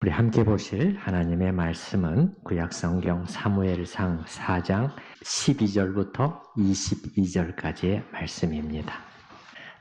우리 함께 보실 하나님의 말씀은 구약성경 사무엘상 4장 12절부터 22절까지의 말씀입니다.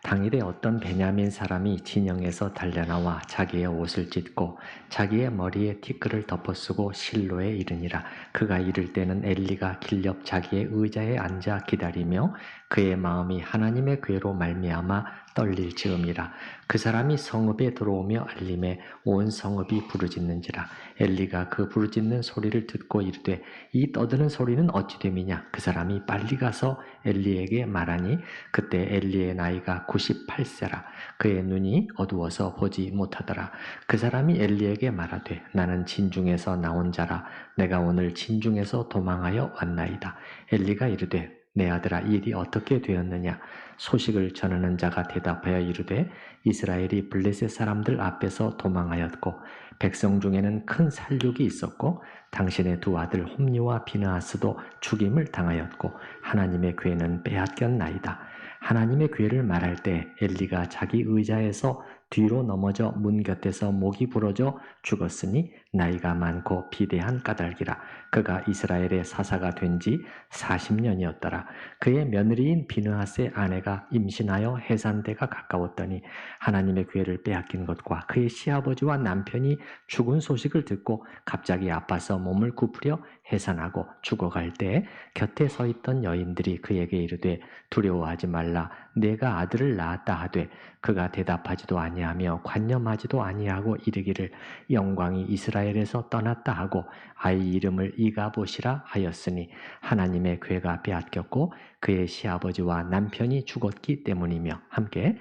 당일에 어떤 베냐민 사람이 진영에서 달려나와 자기의 옷을 찢고 자기의 머리에 티끌을 덮어쓰고 실로에 이르니라. 그가 이를 때는 엘리가 길옆 자기의 의자에 앉아 기다리며 그의 마음이 하나님의 괴로 말미암아 떨릴 즈음이라. 그 사람이 성읍에 들어오며 알림에 온 성읍이 부르짖는지라. 엘리가 그 부르짖는 소리를 듣고 이르되 이 떠드는 소리는 어찌 됨이냐. 그 사람이 빨리 가서 엘리에게 말하니 그때 엘리의 나이가 98세라. 그의 눈이 어두워서 보지 못하더라. 그 사람이 엘리에게 말하되 나는 진중에서 나온 자라. 내가 오늘 진중에서 도망하여 왔나이다. 엘리가 이르되 내 아들아 일이 어떻게 되었느냐. 소식을 전하는 자가 대답하여 이르되 이스라엘이 블레셋 사람들 앞에서 도망하였고 백성 중에는 큰 살육이 있었고 당신의 두 아들 홈니와 비느하스도 죽임을 당하였고 하나님의 괴는 빼앗겼나이다. 하나님의 괴를 말할 때 엘리가 자기 의자에서 뒤로 넘어져 문 곁에서 목이 부러져 죽었으니 나이가 많고 비대한 까닭이라. 그가 이스라엘의 사사가 된 지 40년이었더라. 그의 며느리인 비느하스의 아내가 임신하여 해산대가 가까웠더니 하나님의 괴를 빼앗긴 것과 그의 시아버지와 남편이 죽은 소식을 듣고 갑자기 아파서 몸을 굽으려 해산하고 죽어갈 때 곁에 서 있던 여인들이 그에게 이르되 두려워하지 말라. 내가 아들을 낳았다 하되 그가 대답하지도 아니하며 관념하지도 아니하고 이르기를 영광이 이스라엘에서 떠났다 하고 아이 이름을 이가봇이라 하였으니 하나님의 괴가 빼앗겼고 그의 시아버지와 남편이 죽었기 때문이며 함께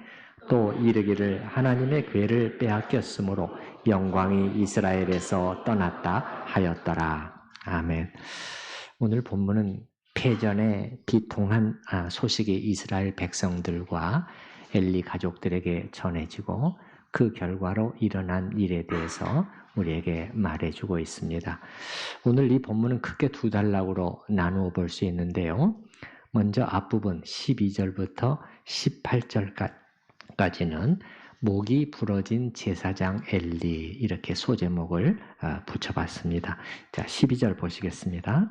또 이르기를 하나님의 괴를 빼앗겼으므로 영광이 이스라엘에서 떠났다 하였더라. 아멘. 오늘 본문은 패전의 비통한 소식이 이스라엘 백성들과 엘리 가족들에게 전해지고 그 결과로 일어난 일에 대해서 우리에게 말해주고 있습니다. 오늘 이 본문은 크게 두 단락으로 나누어 볼 수 있는데요. 먼저 앞부분 12절부터 18절까지는 목이 부러진 제사장 엘리 이렇게 소제목을 붙여봤습니다. 자, 12절 보시겠습니다.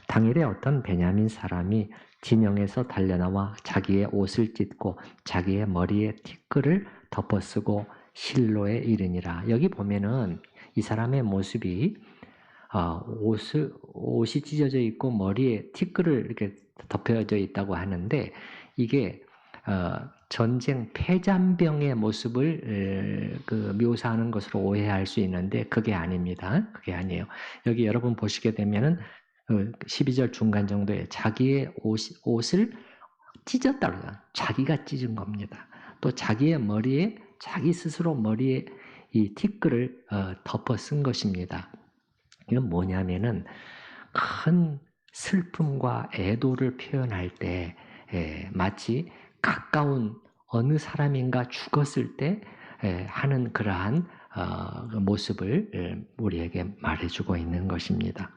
당일에 어떤 베냐민 사람이 진영에서 달려나와 자기의 옷을 찢고 자기의 머리에 티끌을 덮어쓰고 실로에 이르니라. 여기 보면은 이 사람의 모습이 옷이 찢어져 있고 머리에 티끌을 이렇게 덮여져 있다고 하는데 이게 전쟁 패잔병의 모습을 묘사하는 것으로 오해할 수 있는데 그게 아닙니다. 그게 아니에요. 여기 여러분 보시게 되면은 12절 중간 정도에 자기의 옷을 찢었다고 해요. 자기가 찢은 겁니다. 또 자기의 머리에 자기 스스로 머리에 이 티끌을 덮어 쓴 것입니다. 이건 뭐냐면은 큰 슬픔과 애도를 표현할 때 마치 가까운 어느 사람인가 죽었을 때 하는 그러한 모습을 우리에게 말해주고 있는 것입니다.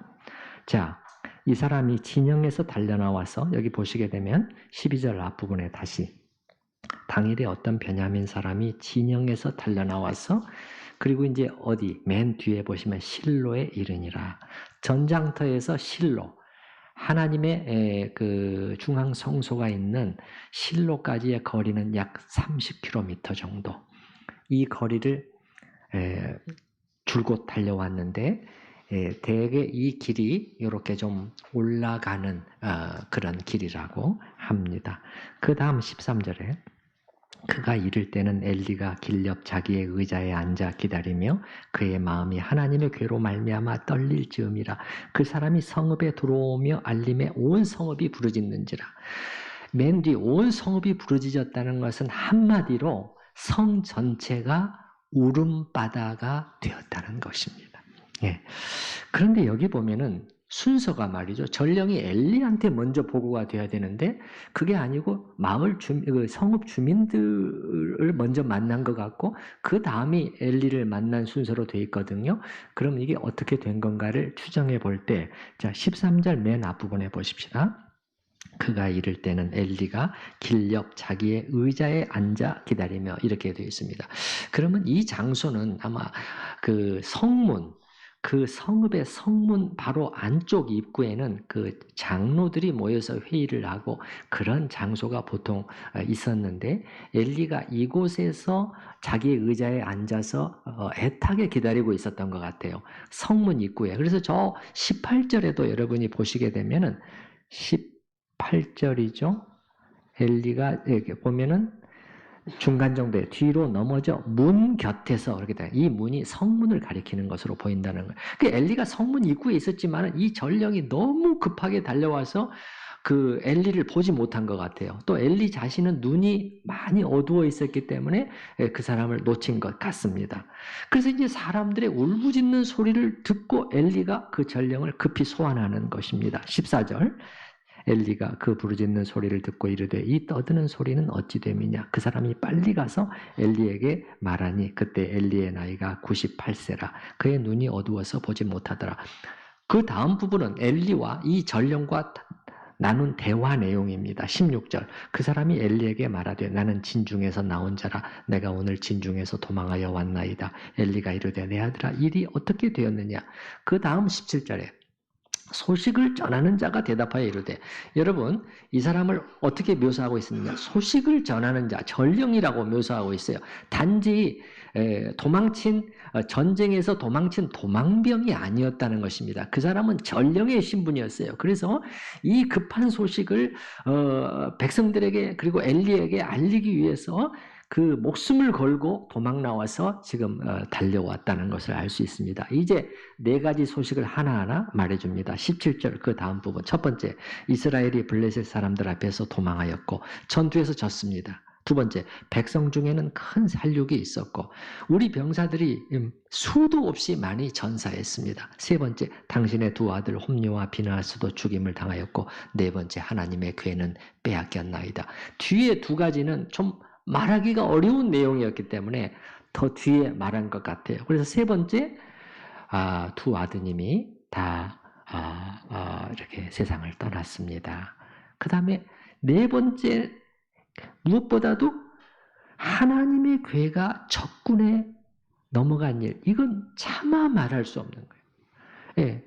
자, 이 사람이 진영에서 달려나와서 여기 보시게 되면 12절 앞부분에 다시 당일에 어떤 베냐민 사람이 진영에서 달려나와서 그리고 이제 어디 맨 뒤에 보시면 실로에 이르니라. 전장터에서 실로 하나님의 그 중앙 성소가 있는 실로까지의 거리는 약 30km 정도. 이 거리를 줄곧 달려왔는데 대개 이 길이 이렇게 좀 올라가는 그런 길이라고 합니다. 그 다음 13절에 그가 이를 때는 엘리가 길옆 자기의 의자에 앉아 기다리며 그의 마음이 하나님의 괴로 말미암아 떨릴 즈음이라. 그 사람이 성읍에 들어오며 알림에 온 성읍이 부르짖는지라. 맨 뒤 온 성읍이 부르짖었다는 것은 한마디로 성 전체가 울음바다가 되었다는 것입니다. 예. 그런데 여기 보면은 순서가 말이죠. 전령이 엘리한테 먼저 보고가 돼야 되는데 그게 아니고 성읍 주민들을 먼저 만난 것 같고 그 다음이 엘리를 만난 순서로 되어 있거든요. 그럼 이게 어떻게 된 건가를 추정해 볼 때, 자 13절 맨 앞부분에 보십시다. 그가 이를 때는 엘리가 길 옆 자기의 의자에 앉아 기다리며 이렇게 되어 있습니다. 그러면 이 장소는 아마 그 성문, 그 성읍의 성문 바로 안쪽 입구에는 그 장로들이 모여서 회의를 하고 그런 장소가 보통 있었는데 엘리가 이곳에서 자기의 의자에 앉아서 애타게 기다리고 있었던 것 같아요. 성문 입구에. 그래서 저 18절에도 여러분이 보시게 되면은 18절이죠. 엘리가 이렇게 보면은 중간 정도에 뒤로 넘어져 문 곁에서 그렇게 돼. 이 문이 성문을 가리키는 것으로 보인다는 거예요. 그 엘리가 성문 입구에 있었지만 이 전령이 너무 급하게 달려와서 그 엘리를 보지 못한 것 같아요. 또 엘리 자신은 눈이 많이 어두워 있었기 때문에 그 사람을 놓친 것 같습니다. 그래서 이제 사람들의 울부짖는 소리를 듣고 엘리가 그 전령을 급히 소환하는 것입니다. 14절. 엘리가 그 부르짖는 소리를 듣고 이르되 이 떠드는 소리는 어찌 됨이냐. 그 사람이 빨리 가서 엘리에게 말하니 그때 엘리의 나이가 98세라. 그의 눈이 어두워서 보지 못하더라. 그 다음 부분은 엘리와 이 전령과 나눈 대화 내용입니다. 16절. 그 사람이 엘리에게 말하되 나는 진중에서 나온 자라. 내가 오늘 진중에서 도망하여 왔나이다. 엘리가 이르되 내 아들아 일이 어떻게 되었느냐. 그 다음 17절에 소식을 전하는 자가 대답하여 이르되, 여러분 이 사람을 어떻게 묘사하고 있느냐. 소식을 전하는 자, 전령이라고 묘사하고 있어요. 단지 도망친 전쟁에서 도망친 도망병이 아니었다는 것입니다. 그 사람은 전령의 신분이었어요. 그래서 이 급한 소식을 백성들에게 그리고 엘리에게 알리기 위해서 그 목숨을 걸고 도망 나와서 지금 달려왔다는 것을 알 수 있습니다. 이제 네 가지 소식을 하나하나 말해줍니다. 17절 그 다음 부분. 첫 번째, 이스라엘이 블레셋 사람들 앞에서 도망하였고 전투에서 졌습니다. 두 번째, 백성 중에는 큰 살육이 있었고 우리 병사들이 수도 없이 많이 전사했습니다. 세 번째, 당신의 두 아들 홈리와 비느하스도 죽임을 당하였고 네 번째, 하나님의 괴는 빼앗겼나이다. 뒤에 두 가지는 좀 말하기가 어려운 내용이었기 때문에 더 뒤에 말한 것 같아요. 그래서 세 번째, 두 아드님이 다 이렇게 세상을 떠났습니다. 그 다음에 네 번째, 무엇보다도 하나님의 괴가 적군에 넘어간 일, 이건 차마 말할 수 없는 거예요. 예.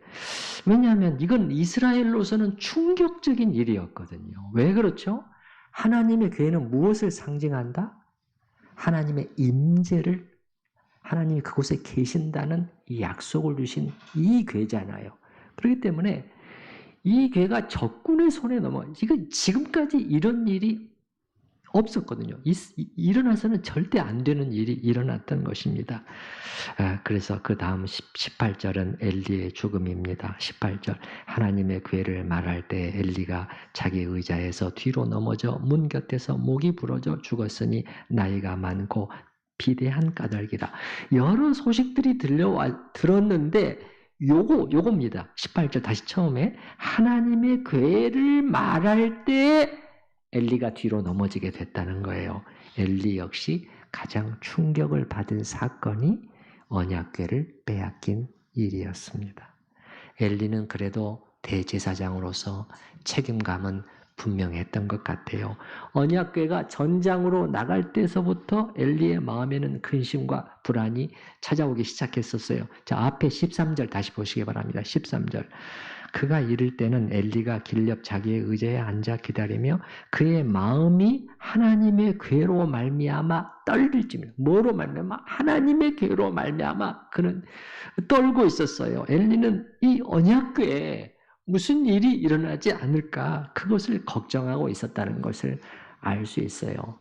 왜냐하면 이건 이스라엘로서는 충격적인 일이었거든요. 왜 그렇죠? 하나님의 괴는 무엇을 상징한다? 하나님의 임재를, 하나님이 그곳에 계신다는 이 약속을 주신 이 괴잖아요. 그렇기 때문에 이 괴가 적군의 손에 넘어, 이거 지금까지 이런 일이 없었거든요. 일어나서는 절대 안 되는 일이 일어났던 것입니다. 그래서 그 다음 18절은 엘리의 죽음입니다. 18절 하나님의 괴를 말할 때 엘리가 자기 의자에서 뒤로 넘어져 문 곁에서 목이 부러져 죽었으니 나이가 많고 비대한 까닭이라. 여러 소식들이 들었는데 요겁니다. 18절 다시 처음에 하나님의 괴를 말할 때 엘리가 뒤로 넘어지게 됐다는 거예요. 엘리 역시 가장 충격을 받은 사건이 언약궤를 빼앗긴 일이었습니다. 엘리는 그래도 대제사장으로서 책임감은 분명했던 것 같아요. 언약궤가 전장으로 나갈 때서부터 엘리의 마음에는 근심과 불안이 찾아오기 시작했었어요. 자, 앞에 13절 다시 보시기 바랍니다. 13절. 그가 이를 때는 엘리가 길 옆 자기의 의자에 앉아 기다리며 그의 마음이 하나님의 괴로 말미암아 떨릴지며, 뭐로 말미암아? 하나님의 괴로 말미암아 그는 떨고 있었어요. 엘리는 이 언약궤에 무슨 일이 일어나지 않을까, 그것을 걱정하고 있었다는 것을 알 수 있어요.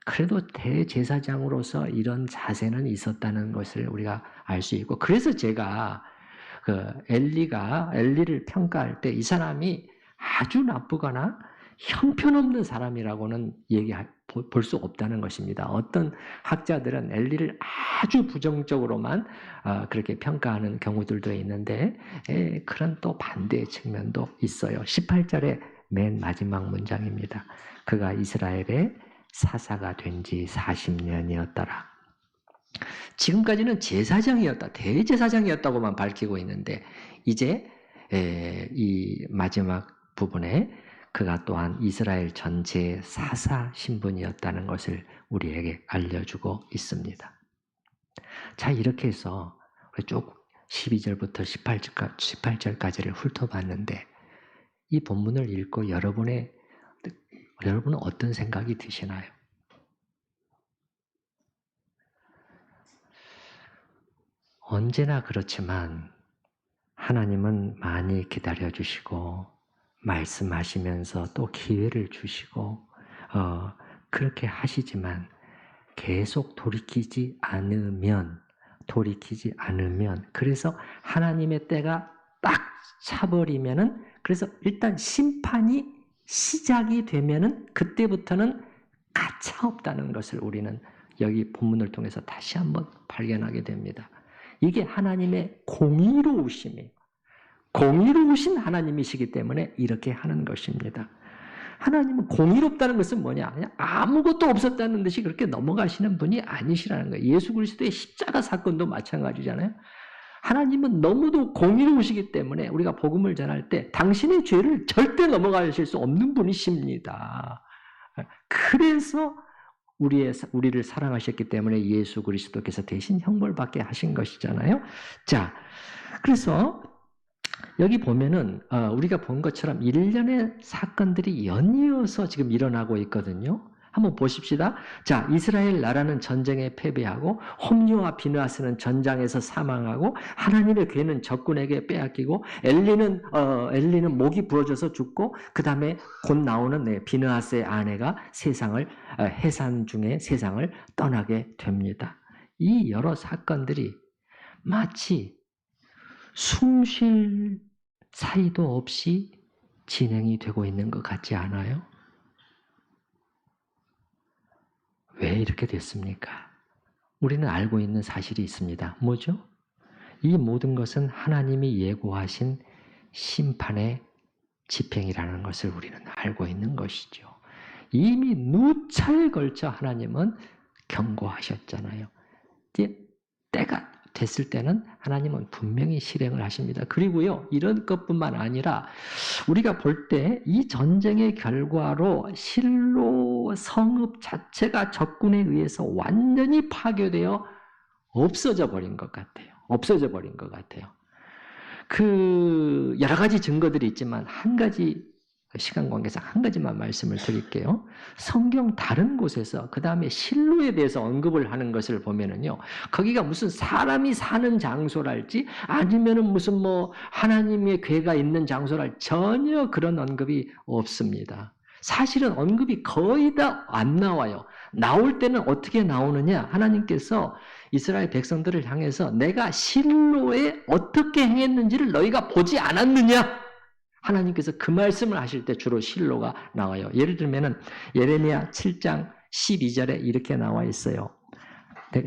그래도 대제사장으로서 이런 자세는 있었다는 것을 우리가 알 수 있고, 그래서 제가 엘리를 평가할 때 이 사람이 아주 나쁘거나 형편없는 사람이라고는 볼 수 없다는 것입니다. 어떤 학자들은 엘리를 아주 부정적으로만 그렇게 평가하는 경우들도 있는데 그런 또 반대의 측면도 있어요. 18절의 맨 마지막 문장입니다. 그가 이스라엘의 사사가 된 지 40년이었더라. 지금까지는 제사장이었다, 대제사장이었다고만 밝히고 있는데 이제 이 마지막 부분에 그가 또한 이스라엘 전체의 사사 신분이었다는 것을 우리에게 알려주고 있습니다. 자, 이렇게 해서 쭉 12절부터 18절까지를 훑어봤는데 이 본문을 읽고 여러분은 어떤 생각이 드시나요? 언제나 그렇지만 하나님은 많이 기다려주시고 말씀하시면서 또 기회를 주시고 그렇게 하시지만 계속 돌이키지 않으면 그래서 하나님의 때가 딱 차버리면은 그래서 일단 심판이 시작이 되면은 그때부터는 가차없다는 것을 우리는 여기 본문을 통해서 다시 한번 발견하게 됩니다. 이게 하나님의 공의로우심이에요. 공의로우신 하나님이시기 때문에 이렇게 하는 것입니다. 하나님은 공의롭다는 것은 뭐냐? 그냥 아무것도 없었다는 듯이 그렇게 넘어가시는 분이 아니시라는 거예요. 예수 그리스도의 십자가 사건도 마찬가지잖아요. 하나님은 너무도 공의로우시기 때문에 우리가 복음을 전할 때 당신의 죄를 절대 넘어가실 수 없는 분이십니다. 그래서 우리를 사랑하셨기 때문에 예수 그리스도께서 대신 형벌받게 하신 것이잖아요. 자, 그래서 여기 보면은 우리가 본 것처럼 일련의 사건들이 연이어서 지금 일어나고 있거든요. 한번 보십시다. 자, 이스라엘 나라는 전쟁에 패배하고 홈리와 비느하스는 전장에서 사망하고 하나님의 괴는 적군에게 빼앗기고 엘리는 목이 부러져서 죽고 그 다음에 곧 나오는 비느하스의 아내가 해산 중에 세상을 떠나게 됩니다. 이 여러 사건들이 마치 숨 쉴 사이도 없이 진행이 되고 있는 것 같지 않아요? 왜 이렇게 됐습니까? 우리는 알고 있는 사실이 있습니다. 뭐죠? 이 모든 것은 하나님이 예고하신 심판의 집행이라는 것을 우리는 알고 있는 것이죠. 이미 누차에 걸쳐 하나님은 경고하셨잖아요. 이제 때가 됐을 때는 하나님은 분명히 실행을 하십니다. 그리고요, 이런 것뿐만 아니라 우리가 볼 때 이 전쟁의 결과로 실로 성읍 자체가 적군에 의해서 완전히 파괴되어 없어져 버린 것 같아요. 여러 가지 증거들이 있지만 한 가지 시간 관계상 한 가지만 말씀을 드릴게요. 성경 다른 곳에서 그 다음에 실로에 대해서 언급을 하는 것을 보면은요, 거기가 무슨 사람이 사는 장소랄지 아니면은 무슨 하나님의 괴가 있는 장소랄 전혀 그런 언급이 없습니다. 사실은 언급이 거의 다 안 나와요. 나올 때는 어떻게 나오느냐? 하나님께서 이스라엘 백성들을 향해서 내가 실로에 어떻게 행했는지를 너희가 보지 않았느냐? 하나님께서 그 말씀을 하실 때 주로 실로가 나와요. 예를 들면은 예레미야 7장 12절에 이렇게 나와 있어요.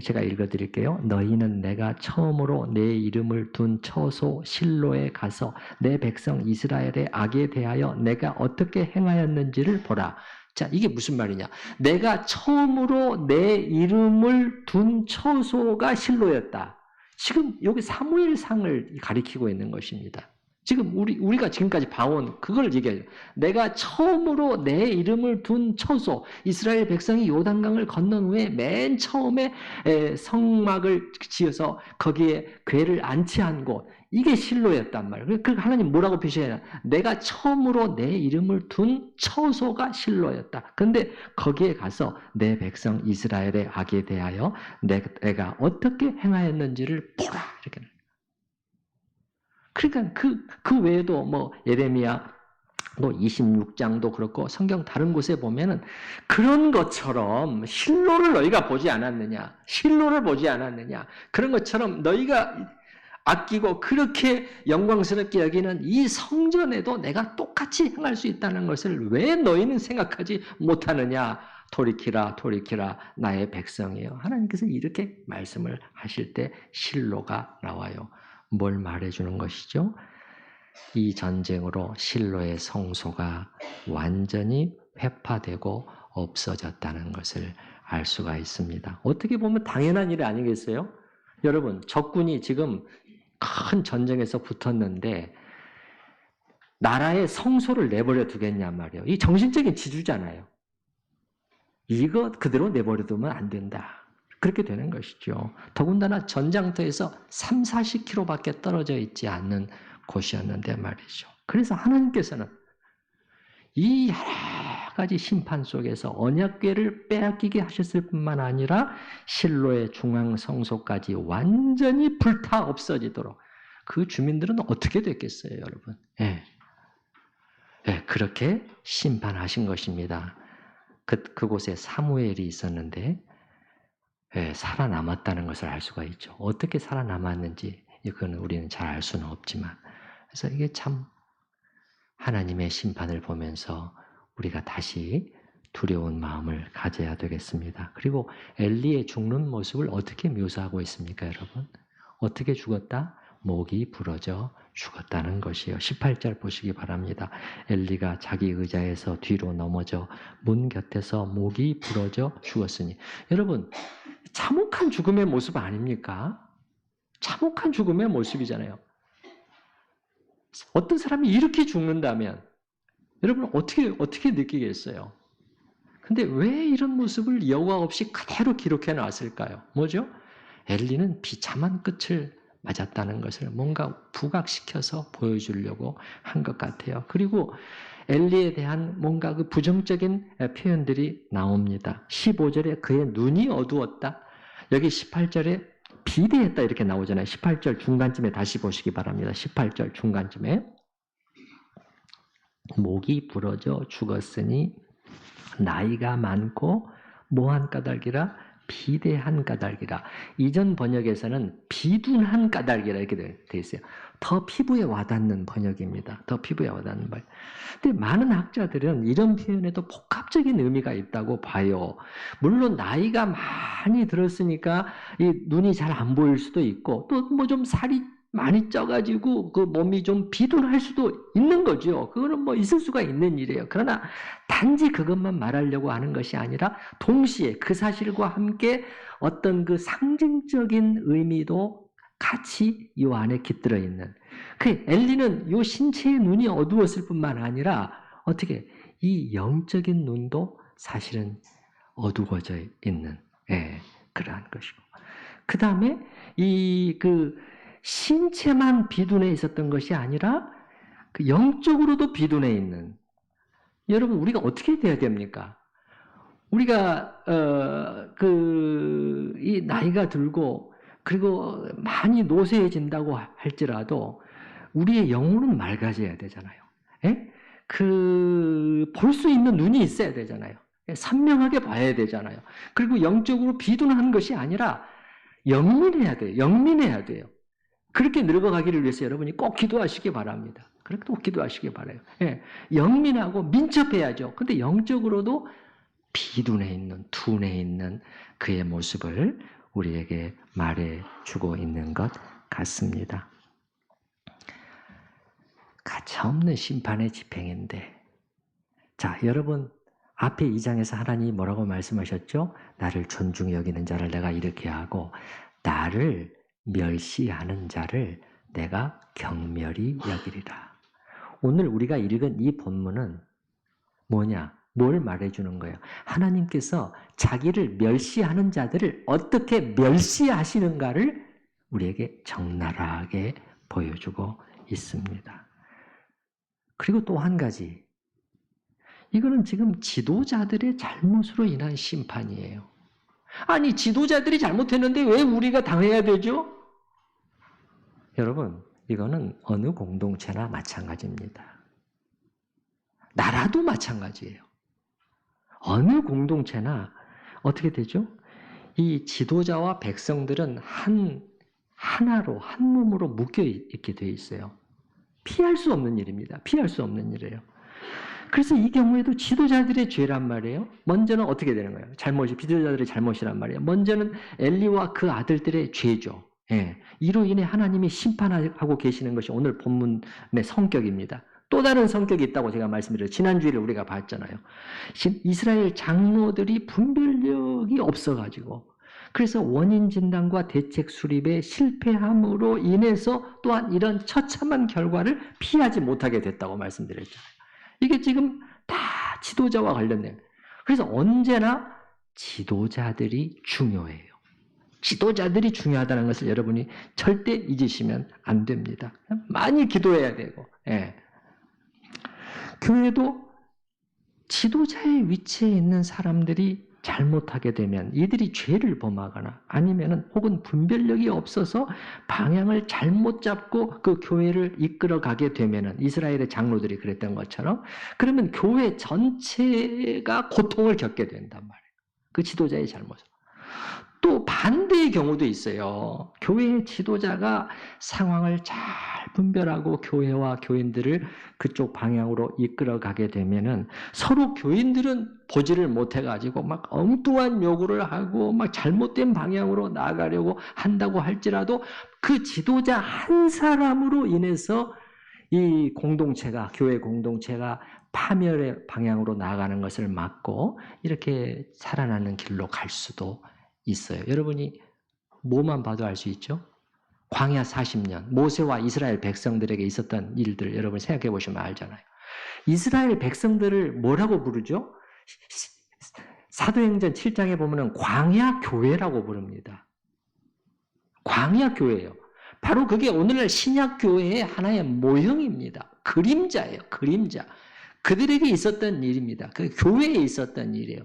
제가 읽어드릴게요. 너희는 내가 처음으로 내 이름을 둔 처소 실로에 가서 내 백성 이스라엘의 악에 대하여 내가 어떻게 행하였는지를 보라. 자, 이게 무슨 말이냐? 내가 처음으로 내 이름을 둔 처소가 실로였다. 지금 여기 사무엘상을 가리키고 있는 것입니다. 지금 우리가 지금까지 봐온 그걸 얘기해요. 내가 처음으로 내 이름을 둔 처소, 이스라엘 백성이 요단강을 건넌 후에 맨 처음에 성막을 지어서 거기에 궤를 안치한 곳, 이게 실로였단 말이에요. 그러니까 하나님 뭐라고 표시해요? 내가 처음으로 내 이름을 둔 처소가 실로였다. 근데 거기에 가서 내 백성 이스라엘의 악에 대하여 내가 어떻게 행하였는지를 보라. 이렇게. 그러니까 그 외에도 예레미야 26장도 그렇고 성경 다른 곳에 보면은 그런 것처럼 실로를 너희가 보지 않았느냐? 그런 것처럼 너희가 아끼고 그렇게 영광스럽게 여기는 이 성전에도 내가 똑같이 행할 수 있다는 것을 왜 너희는 생각하지 못하느냐? 돌이키라 나의 백성이요. 하나님께서 이렇게 말씀을 하실 때 실로가 나와요. 뭘 말해주는 것이죠? 이 전쟁으로 실로의 성소가 완전히 회파되고 없어졌다는 것을 알 수가 있습니다. 어떻게 보면 당연한 일 아니겠어요? 여러분, 적군이 지금 큰 전쟁에서 붙었는데 나라의 성소를 내버려 두겠냐 말이에요. 이 정신적인 지주잖아요. 이거 그대로 내버려 두면 안 된다. 그렇게 되는 것이죠. 더군다나 전장터에서 3, 40km밖에 떨어져 있지 않는 곳이었는데 말이죠. 그래서 하나님께서는 이 여러 가지 심판 속에서 언약궤를 빼앗기게 하셨을 뿐만 아니라 실로의 중앙 성소까지 완전히 불타 없어지도록 그 주민들은 어떻게 됐겠어요, 여러분? 그렇게 심판하신 것입니다. 그곳에 사무엘이 있었는데 살아남았다는 것을 알 수가 있죠. 어떻게 살아남았는지 이거는 우리는 잘 알 수는 없지만 그래서 이게 참 하나님의 심판을 보면서 우리가 다시 두려운 마음을 가져야 되겠습니다. 그리고 엘리의 죽는 모습을 어떻게 묘사하고 있습니까, 여러분? 어떻게 죽었다? 목이 부러져 죽었다는 것이에요. 18절 보시기 바랍니다. 엘리가 자기 의자에서 뒤로 넘어져 문 곁에서 목이 부러져 죽었으니. 여러분, 참혹한 죽음의 모습 아닙니까? 참혹한 죽음의 모습이잖아요. 어떤 사람이 이렇게 죽는다면 여러분 어떻게 느끼겠어요? 근데 왜 이런 모습을 여과 없이 그대로 기록해 놨을까요? 뭐죠? 엘리는 비참한 끝을 맞았다는 것을 뭔가 부각시켜서 보여주려고 한 것 같아요. 그리고 엘리에 대한 뭔가 그 부정적인 표현들이 나옵니다. 15절에 그의 눈이 어두웠다. 여기 18절에 비대했다 이렇게 나오잖아요. 18절 중간쯤에 다시 보시기 바랍니다. 18절 중간쯤에 목이 부러져 죽었으니 나이가 많고 뭐한 까닭이라 비대한 까닭이라. 이전 번역에서는 비둔한 까닭이라 이렇게 되어 있어요. 더 피부에 와닿는 번역입니다. 더 피부에 와닿는 말. 근데 많은 학자들은 이런 표현에도 복합적인 의미가 있다고 봐요. 물론 나이가 많이 들었으니까 이 눈이 잘 안 보일 수도 있고 또 뭐 좀 살이 많이 쪄가지고 그 몸이 좀 비둔할 수도 있는 거죠. 그거는 뭐 있을 수가 있는 일이에요. 그러나 단지 그것만 말하려고 하는 것이 아니라 동시에 그 사실과 함께 어떤 그 상징적인 의미도 같이 이 안에 깃들어 있는. 그 엘리는 이 신체의 눈이 어두웠을 뿐만 아니라 어떻게 이 영적인 눈도 사실은 어두워져 있는 그러한 것이고. 그 다음에 신체만 비둔해 있었던 것이 아니라 그 영적으로도 비둔해 있는. 여러분 우리가 어떻게 돼야 됩니까? 우리가 이 나이가 들고 그리고 많이 노쇠해진다고 할지라도 우리의 영혼은 맑아져야 되잖아요. 볼 수 있는 눈이 있어야 되잖아요. 선명하게 봐야 되잖아요. 그리고 영적으로 비둔한 것이 아니라 영민해야 돼요. 영민해야 돼요. 그렇게 늙어가기를 위해서 여러분이 꼭 기도하시기 바랍니다. 그렇게 꼭 기도하시기 바라요. 영민하고 민첩해야죠. 근데 영적으로도 비둔해 있는, 둔해 있는 그의 모습을 우리에게 말해주고 있는 것 같습니다. 가차없는 심판의 집행인데, 자, 여러분 앞에 2장에서 하나님이 뭐라고 말씀하셨죠? 나를 존중히 여기는 자를 내가 이렇게 하고 나를 멸시하는 자를 내가 경멸히 여기리라. 오늘 우리가 읽은 이 본문은 뭐냐? 뭘 말해주는 거예요? 하나님께서 자기를 멸시하는 자들을 어떻게 멸시하시는가를 우리에게 적나라하게 보여주고 있습니다. 그리고 또 한 가지, 이거는 지금 지도자들의 잘못으로 인한 심판이에요. 아니, 지도자들이 잘못했는데 왜 우리가 당해야 되죠? 여러분, 이거는 어느 공동체나 마찬가지입니다. 나라도 마찬가지예요. 어느 공동체나 어떻게 되죠? 이 지도자와 백성들은 하나로, 한 몸으로 묶여 있게 되어 있어요. 피할 수 없는 일입니다. 피할 수 없는 일이에요. 그래서 이 경우에도 지도자들의 죄란 말이에요. 먼저는 어떻게 되는 거예요? 지도자들의 잘못이란 말이에요. 먼저는 엘리와 그 아들들의 죄죠. 이로 인해 하나님이 심판하고 계시는 것이 오늘 본문의 성격입니다. 또 다른 성격이 있다고 제가 말씀드렸죠. 지난주에 우리가 봤잖아요. 이스라엘 장로들이 분별력이 없어가지고 그래서 원인 진단과 대책 수립에 실패함으로 인해서 또한 이런 처참한 결과를 피하지 못하게 됐다고 말씀드렸잖아요. 이게 지금 다 지도자와 관련된. 그래서 언제나 지도자들이 중요해요. 지도자들이 중요하다는 것을 여러분이 절대 잊으시면 안 됩니다. 많이 기도해야 되고. 예. 교회도 지도자의 위치에 있는 사람들이 잘못하게 되면 이들이 죄를 범하거나 아니면은 혹은 분별력이 없어서 방향을 잘못 잡고 그 교회를 이끌어 가게 되면은 이스라엘의 장로들이 그랬던 것처럼 그러면 교회 전체가 고통을 겪게 된단 말이에요. 그 지도자의 잘못을. 또 반대의 경우도 있어요. 교회의 지도자가 상황을 잘 분별하고 교회와 교인들을 그쪽 방향으로 이끌어 가게 되면은 서로 교인들은 보지를 못해가지고 막 엉뚱한 요구를 하고 막 잘못된 방향으로 나아가려고 한다고 할지라도 그 지도자 한 사람으로 인해서 이 공동체가, 교회 공동체가 파멸의 방향으로 나아가는 것을 막고 이렇게 살아나는 길로 갈 수도 있어요. 여러분이 뭐만 봐도 알 수 있죠? 광야 40년, 모세와 이스라엘 백성들에게 있었던 일들 여러분 생각해 보시면 알잖아요. 이스라엘 백성들을 뭐라고 부르죠? 사도행전 7장에 보면은 광야 교회라고 부릅니다. 광야 교회예요. 바로 그게 오늘날 신약 교회의 하나의 모형입니다. 그림자예요. 그림자. 그들에게 있었던 일입니다. 그 교회에 있었던 일이에요.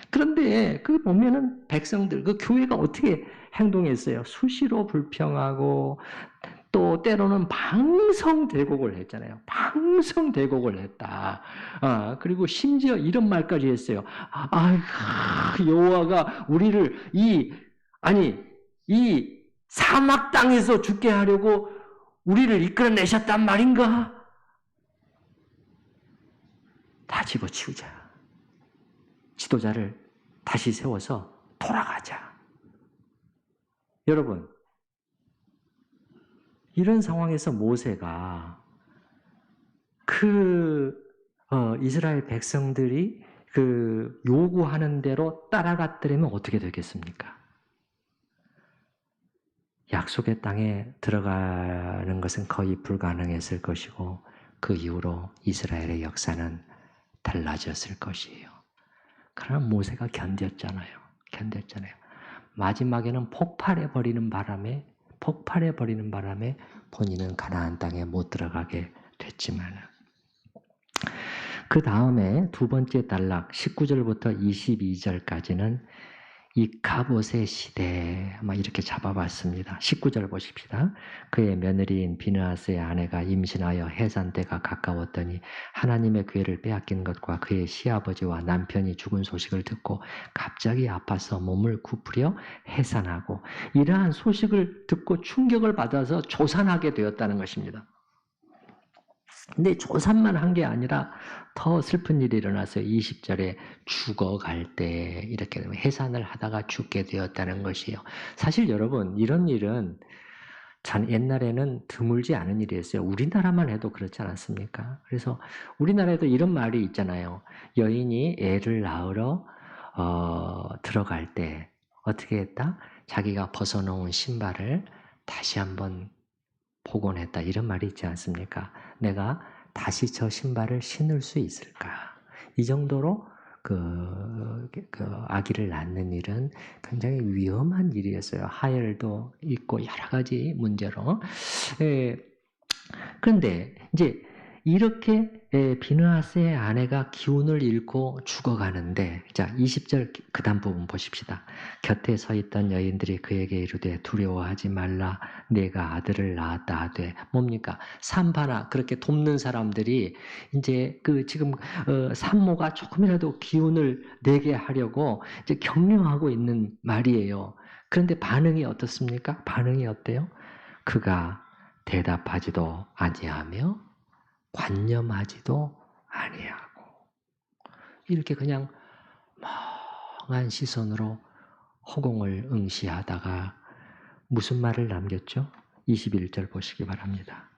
그런데 그 보면은 백성들, 그 교회가 어떻게 행동했어요? 수시로 불평하고 또 때로는 방성대곡을 했잖아요. 방성대곡을 했다. 그리고 심지어 이런 말까지 했어요. 여호와가 우리를 이 사막 땅에서 죽게 하려고 우리를 이끌어내셨단 말인가? 다 집어치우자. 지도자를 다시 세워서 돌아가자. 여러분, 이런 상황에서 모세가 이스라엘 백성들이 그 요구하는 대로 따라갔더라면 어떻게 되겠습니까? 약속의 땅에 들어가는 것은 거의 불가능했을 것이고 그 이후로 이스라엘의 역사는 달라졌을 것이에요. 그러나 모세가 견뎠잖아요. 마지막에는 폭발해버리는 바람에 본인은 가나안 땅에 못 들어가게 됐지만 그 다음에 두 번째 단락 19절부터 22절까지는 이카봇의 시대 이렇게 잡아봤습니다. 19절 보십시다. 그의 며느리인 비느하스의 아내가 임신하여 해산 때가 가까웠더니 하나님의 괴를 빼앗긴 것과 그의 시아버지와 남편이 죽은 소식을 듣고 갑자기 아파서 몸을 굽으려 해산하고 이러한 소식을 듣고 충격을 받아서 조산하게 되었다는 것입니다. 근데 조산만 한 게 아니라 더 슬픈 일이 일어나서 20절에 죽어갈 때 이렇게 해산을 하다가 죽게 되었다는 것이에요. 사실 여러분 이런 일은 옛날에는 드물지 않은 일이었어요. 우리나라만 해도 그렇지 않았습니까? 그래서 우리나라에도 이런 말이 있잖아요. 여인이 애를 낳으러 들어갈 때 어떻게 했다? 자기가 벗어놓은 신발을 다시 한번 복원했다. 이런 말이 있지 않습니까? 내가 다시 저 신발을 신을 수 있을까? 이 정도로 그 아기를 낳는 일은 굉장히 위험한 일이었어요. 하혈도 있고 여러 가지 문제로. 그런데 이제 이렇게 비느하스의 아내가 기운을 잃고 죽어가는데 자 20절 그 다음 부분 보십시다. 곁에 서 있던 여인들이 그에게 이르되 두려워하지 말라 내가 아들을 낳았다 하되 뭡니까? 산파나 그렇게 돕는 사람들이 이제 지금 산모가 조금이라도 기운을 내게 하려고 이제 격려하고 있는 말이에요. 그런데 반응이 어떻습니까? 반응이 어때요? 그가 대답하지도 아니하며 관념하지도 아니하고 이렇게 그냥 멍한 시선으로 허공을 응시하다가 무슨 말을 남겼죠? 21절 보시기 바랍니다.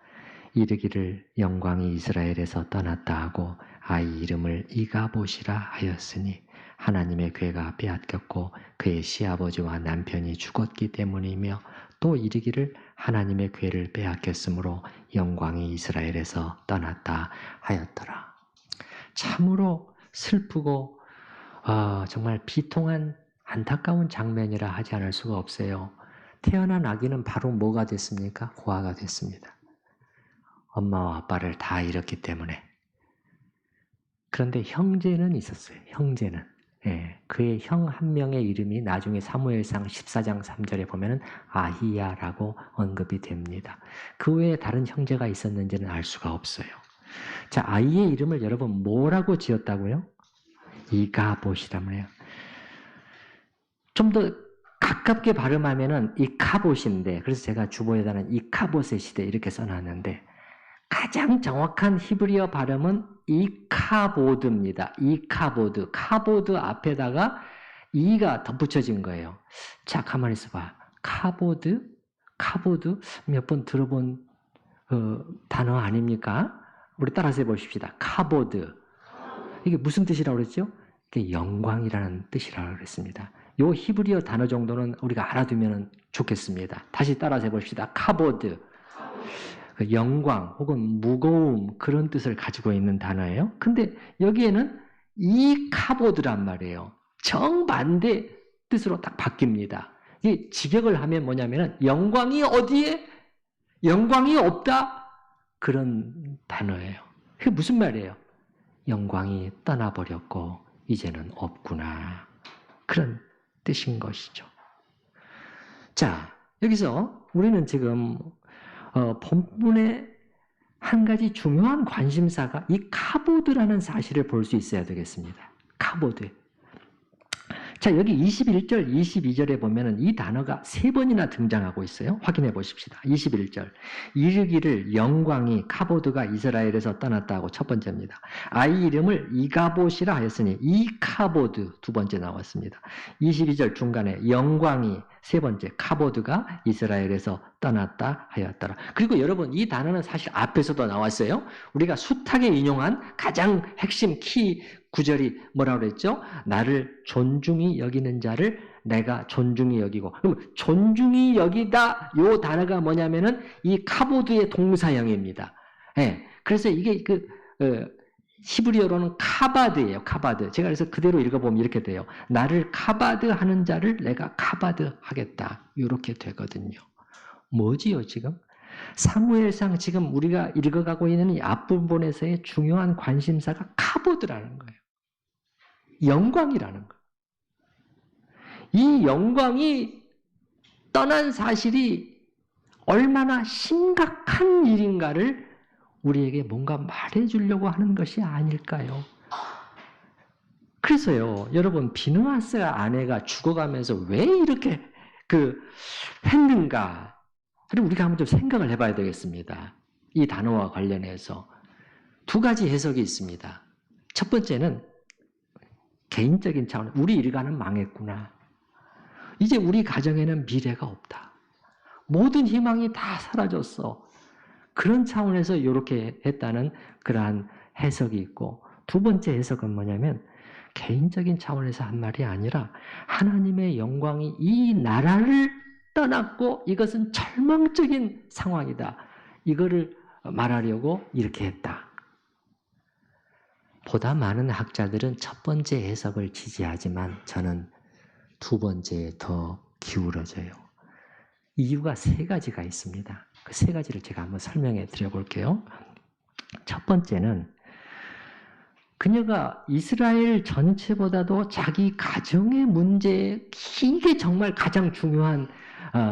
이르기를 영광이 이스라엘에서 떠났다 하고 아이 이름을 이가봇이라 하였으니 하나님의 괴가 빼앗겼고 그의 시아버지와 남편이 죽었기 때문이며 또 이르기를 하나님의 괴를 빼앗겼으므로 영광이 이스라엘에서 떠났다 하였더라. 참으로 슬프고 정말 비통한 안타까운 장면이라 하지 않을 수가 없어요. 태어난 아기는 바로 뭐가 됐습니까? 고아가 됐습니다. 엄마와 아빠를 다 잃었기 때문에. 그런데 형제는 있었어요. 형제는. 예, 그의 형 한 명의 이름이 나중에 사무엘상 14장 3절에 보면은 아히야라고 언급이 됩니다. 그 외에 다른 형제가 있었는지는 알 수가 없어요. 자, 아이의 이름을 여러분 뭐라고 지었다고요? 이가봇이라고 해요. 좀 더 가깝게 발음하면은 이카봇인데, 그래서 제가 주보에다는 이카봇의 시대 이렇게 써놨는데, 가장 정확한 히브리어 발음은 이카보드입니다. 이카보드. 카보드 앞에다가 이가 덧붙여진 거예요. 자, 가만히 있어봐. 카보드? 카보드? 몇 번 들어본 단어 아닙니까? 우리 따라서 해보십시다. 카보드. 이게 무슨 뜻이라고 그랬죠? 이게 영광이라는 뜻이라고 그랬습니다. 요 히브리어 단어 정도는 우리가 알아두면 좋겠습니다. 다시 따라서 해봅시다. 카보드. 영광 혹은 무거움 그런 뜻을 가지고 있는 단어예요. 근데 여기에는 이 카보드란 말이에요. 정반대 뜻으로 딱 바뀝니다. 이 직역을 하면 뭐냐면은 영광이 어디에? 영광이 없다? 그런 단어예요. 그게 무슨 말이에요? 영광이 떠나버렸고 이제는 없구나. 그런 뜻인 것이죠. 자, 여기서 우리는 지금 본문에 한 가지 중요한 관심사가 이 카보드라는 사실을 볼 수 있어야 되겠습니다. 카보드. 자, 여기 21절, 22절에 보면은 이 단어가 3번이나 등장하고 있어요. 확인해 보십시다. 21절. 이르기를 영광이 카보드가 이스라엘에서 떠났다고 첫 번째입니다. 아이 이름을 이가봇이라 하였으니 이 카보드 두 번째 나왔습니다. 22절 중간에 영광이 세 번째 카보드가 이스라엘에서 떠났다 하였더라. 그리고 여러분 이 단어는 사실 앞에서도 나왔어요. 우리가 숱하게 인용한 가장 핵심 키 구절이 뭐라고 그랬죠? 나를 존중히 여기는 자를 내가 존중히 여기고. 그럼 존중히 여기다 요 단어가 뭐냐면은 이 카보드의 동사형입니다. 예. 그래서 이게 히브리어로는 카바드예요. 카바드. 제가 그래서 그대로 읽어보면 이렇게 돼요. 나를 카바드 하는 자를 내가 카바드 하겠다. 이렇게 되거든요. 뭐지요 지금? 사무엘상 지금 우리가 읽어가고 있는 이 앞부분에서의 중요한 관심사가 카보드라는 거예요. 영광이라는 거예요. 이 영광이 떠난 사실이 얼마나 심각한 일인가를 우리에게 뭔가 말해주려고 하는 것이 아닐까요? 그래서요, 여러분, 비느하스가 아내가 죽어가면서 왜 이렇게 했는가? 우리가 한번 좀 생각을 해봐야 되겠습니다. 이 단어와 관련해서. 두 가지 해석이 있습니다. 첫 번째는 개인적인 차원, 우리 일가는 망했구나. 이제 우리 가정에는 미래가 없다. 모든 희망이 다 사라졌어. 그런 차원에서 이렇게 했다는 그러한 해석이 있고, 두 번째 해석은 뭐냐면 개인적인 차원에서 한 말이 아니라 하나님의 영광이 이 나라를 떠났고 이것은 절망적인 상황이다. 이거를 말하려고 이렇게 했다. 보다 많은 학자들은 첫 번째 해석을 지지하지만 저는 두 번째에 더 기울어져요. 이유가 세 가지가 있습니다. 그 세 가지를 제가 한번 설명해 드려볼게요. 첫 번째는 그녀가 이스라엘 전체보다도 자기 가정의 문제에 이게 정말 가장 중요한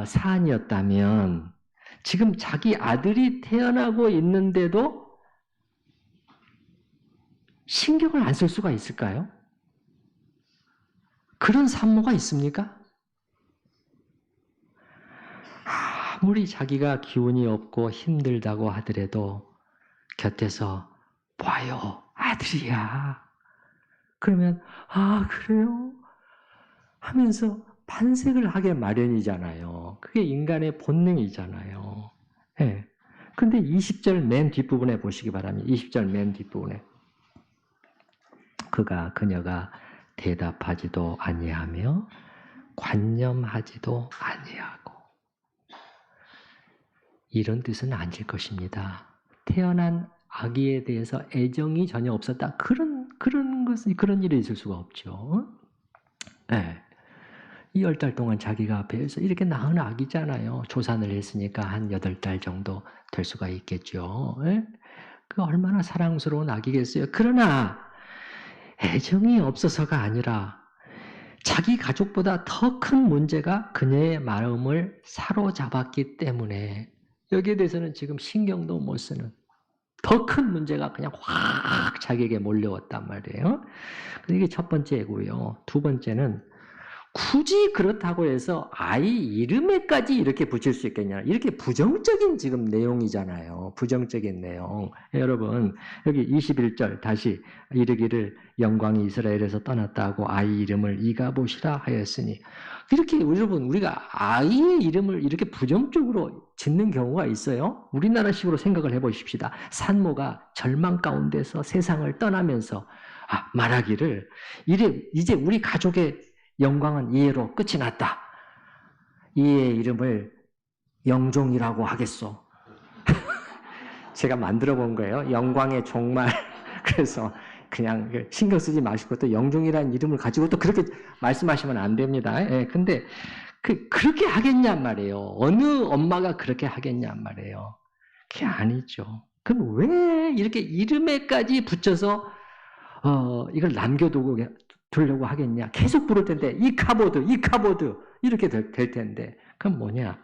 사안이었다면 지금 자기 아들이 태어나고 있는데도 신경을 안 쓸 수가 있을까요? 그런 산모가 있습니까? 아무리 자기가 기운이 없고 힘들다고 하더라도 곁에서 봐요, 아들이야. 그러면 그래요? 하면서 반색을 하게 마련이잖아요. 그게 인간의 본능이잖아요. 네. 근데 20절 맨 뒷부분에 보시기 바랍니다. 20절 맨 뒷부분에. 그녀가 대답하지도 아니하며 관념하지도 아니하고. 이런 뜻은 아닐 것입니다. 태어난 아기에 대해서 애정이 전혀 없었다. 그런 일이 있을 수가 없죠. 네. 이 10달 동안 자기가 배에서 이렇게 낳은 아기잖아요. 조산을 했으니까 한 8달 정도 될 수가 있겠죠. 네? 그 얼마나 사랑스러운 아기겠어요. 그러나 애정이 없어서가 아니라 자기 가족보다 더 큰 문제가 그녀의 마음을 사로잡았기 때문에 여기에 대해서는 지금 신경도 못 쓰는 더 큰 문제가 그냥 확 자기에게 몰려왔단 말이에요. 이게 첫 번째고요. 두 번째는 굳이 그렇다고 해서 아이 이름에까지 이렇게 붙일 수 있겠냐. 이렇게 부정적인 지금 내용이잖아요. 부정적인 내용. 여러분 여기 21절 다시 이르기를 영광이 이스라엘에서 떠났다고 아이 이름을 이가봇이라 하였으니 이렇게 여러분 우리가 아이의 이름을 이렇게 부정적으로 짓는 경우가 있어요. 우리나라식으로 생각을 해보십시다. 산모가 절망 가운데서 세상을 떠나면서 말하기를 이제 우리 가족의 영광은 이해로 끝이 났다. 이의 이름을 영종이라고 하겠소. 제가 만들어 본 거예요. 영광의 종말. 그래서 그냥 신경 쓰지 마시고 또 영종이라는 이름을 가지고 또 그렇게 말씀하시면 안 됩니다. 예, 근데 그렇게 하겠냔 말이에요. 어느 엄마가 그렇게 하겠냔 말이에요. 그게 아니죠. 그럼 왜 이렇게 이름에까지 붙여서 이걸 남겨두고 두려고 하겠냐? 계속 부를 텐데 이카보드 이렇게 될 텐데 그럼 뭐냐?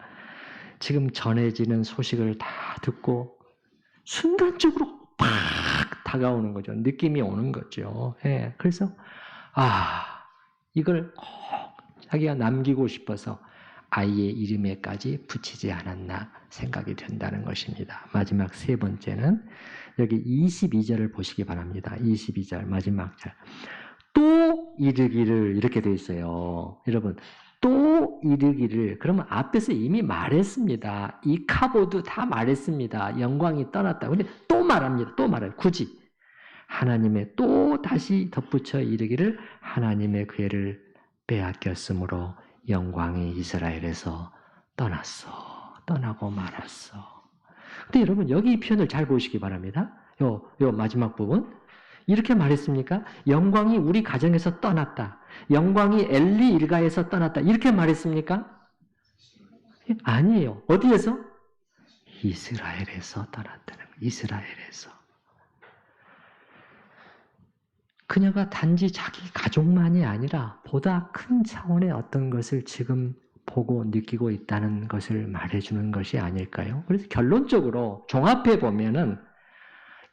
지금 전해지는 소식을 다 듣고 순간적으로 팍 다가오는 거죠. 느낌이 오는 거죠. 예, 그래서 이걸 꼭 자기가 남기고 싶어서 아이의 이름에까지 붙이지 않았나 생각이 된다는 것입니다. 마지막 세 번째는 여기 22절을 보시기 바랍니다. 22절 마지막 절. 또 이르기를 이렇게 돼 있어요. 여러분 또 이르기를 그러면 앞에서 이미 말했습니다. 이 카보드 다 말했습니다. 영광이 떠났다. 근데 또 말합니다. 또 말해요. 굳이 하나님의 또 다시 덧붙여 이르기를 하나님의 괴를 빼앗겼으므로 영광이 이스라엘에서 떠나고 말았어. 근데 여러분 여기 이 표현을 잘 보시기 바랍니다. 요 마지막 부분 이렇게 말했습니까? 영광이 우리 가정에서 떠났다. 영광이 엘리 일가에서 떠났다. 이렇게 말했습니까? 아니에요. 어디에서? 이스라엘에서 떠났다는 거예요. 이스라엘에서. 그녀가 단지 자기 가족만이 아니라 보다 큰 차원의 어떤 것을 지금 보고 느끼고 있다는 것을 말해주는 것이 아닐까요? 그래서 결론적으로 종합해 보면은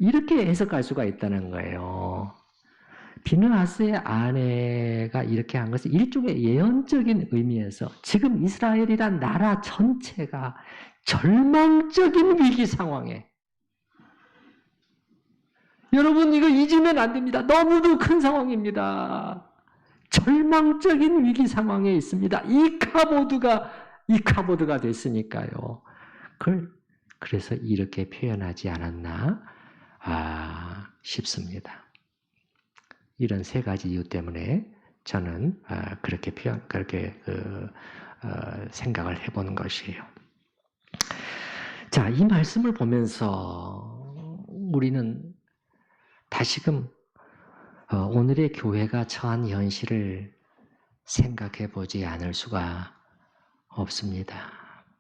이렇게 해석할 수가 있다는 거예요. 비느하스의 아내가 이렇게 한 것은 일종의 예언적인 의미에서 지금 이스라엘이란 나라 전체가 절망적인 위기 상황에 여러분 이거 잊으면 안 됩니다. 너무도 큰 상황입니다. 절망적인 위기 상황에 있습니다. 이 카보드가 됐으니까요. 그래서 이렇게 표현하지 않았나 싶습니다. 이런 세 가지 이유 때문에 저는 그렇게 생각을 해보는 것이에요. 자, 이 말씀을 보면서 우리는 다시금 오늘의 교회가 처한 현실을 생각해 보지 않을 수가 없습니다.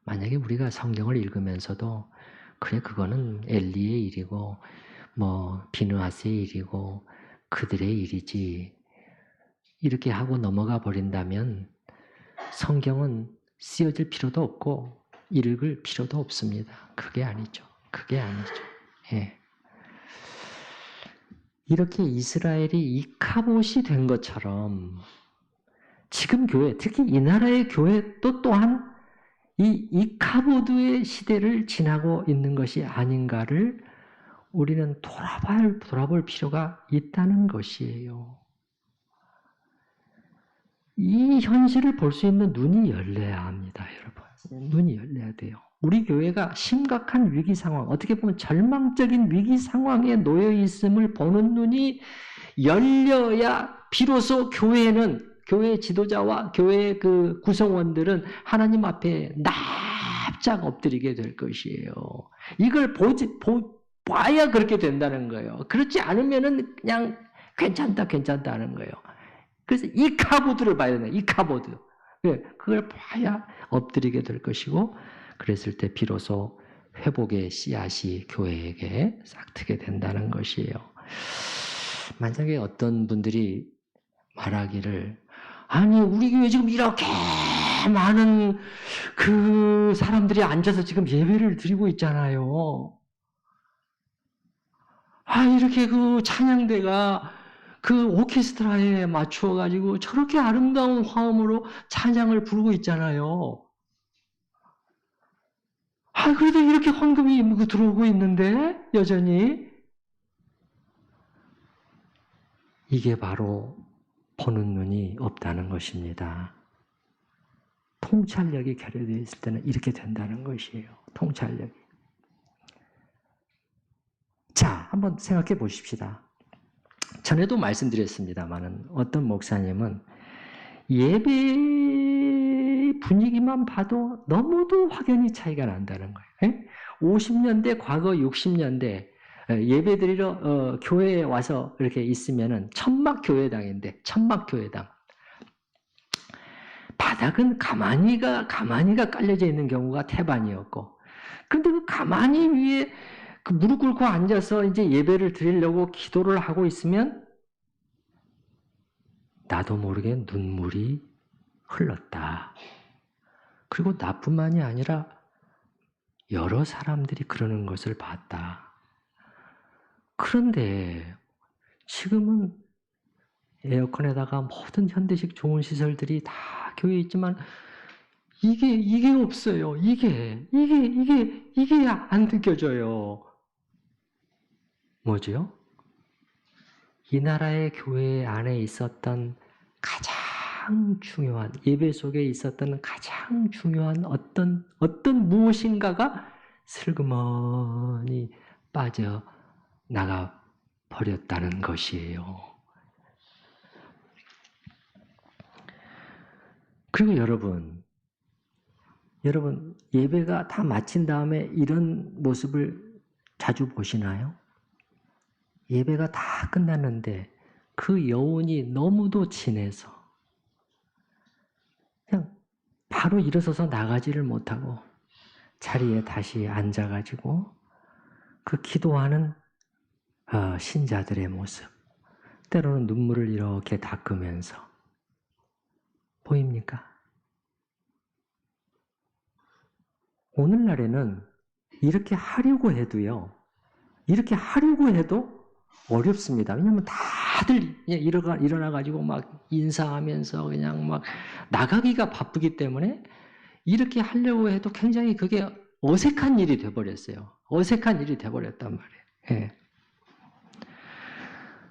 만약에 우리가 성경을 읽으면서도 그래 그거는 엘리의 일이고 비느하스의 일이고 그들의 일이지 이렇게 하고 넘어가 버린다면 성경은 쓰여질 필요도 없고 읽을 필요도 없습니다. 그게 아니죠. 예. 이렇게 이스라엘이 이카봇이 된 것처럼 지금 교회, 특히 이 나라의 교회도 또한 이 이카보드의 시대를 지나고 있는 것이 아닌가를 우리는 돌아볼 필요가 있다는 것이에요. 이 현실을 볼 수 있는 눈이 열려야 합니다, 여러분. 눈이 열려야 돼요. 우리 교회가 심각한 위기 상황, 어떻게 보면 절망적인 위기 상황에 놓여 있음을 보는 눈이 열려야 비로소 교회 지도자와 교회 그 구성원들은 하나님 앞에 납작 엎드리게 될 것이에요. 이걸 봐야 그렇게 된다는 거예요. 그렇지 않으면은 그냥 괜찮다 하는 거예요. 그래서 이 카보드를 봐야 돼요. 이 카보드. 그걸 봐야 엎드리게 될 것이고, 그랬을 때 비로소 회복의 씨앗이 교회에게 싹트게 된다는 것이에요. 만약에 어떤 분들이 말하기를, 아니 우리 교회 지금 이렇게 많은 그 사람들이 앉아서 지금 예배를 드리고 있잖아요. 이렇게 그 찬양대가 그 오케스트라에 맞추어가지고 저렇게 아름다운 화음으로 찬양을 부르고 있잖아요. 그래도 이렇게 헌금이 들어오고 있는데, 여전히. 이게 바로 보는 눈이 없다는 것입니다. 통찰력이 결여되어 있을 때는 이렇게 된다는 것이에요. 통찰력이. 자, 한번 생각해 보십시다. 전에도 말씀드렸습니다만 어떤 목사님은 예배 분위기만 봐도 너무도 확연히 차이가 난다는 거예요. 50년대, 과거 60년대 예배드리러 교회에 와서 이렇게 있으면은 천막교회당인데, 천막교회당. 바닥은 가마니가 깔려져 있는 경우가 태반이었고, 그런데 그 가마니 위에 그 무릎 꿇고 앉아서 이제 예배를 드리려고 기도를 하고 있으면 나도 모르게 눈물이 흘렀다. 그리고 나뿐만이 아니라 여러 사람들이 그러는 것을 봤다. 그런데 지금은 에어컨에다가 모든 현대식 좋은 시설들이 다 교회에 있지만 이게 없어요. 이게 안 느껴져요. 뭐죠? 이 나라의 교회 안에 있었던 가장 중요한, 예배 속에 있었던 가장 중요한 어떤 무엇인가가 슬그머니 빠져나가 버렸다는 것이에요. 그리고 여러분 예배가 다 마친 다음에 이런 모습을 자주 보시나요? 예배가 다 끝났는데 그 여운이 너무도 진해서 그냥 바로 일어서서 나가지를 못하고 자리에 다시 앉아가지고 그 기도하는 신자들의 모습, 때로는 눈물을 이렇게 닦으면서 보입니까? 오늘날에는 이렇게 하려고 해도 어렵습니다. 왜냐하면 다들 일어나가지고 막 인사하면서 그냥 막 나가기가 바쁘기 때문에 이렇게 하려고 해도 굉장히 그게 어색한 일이 돼버렸어요. 어색한 일이 돼버렸단 말이에요. 예.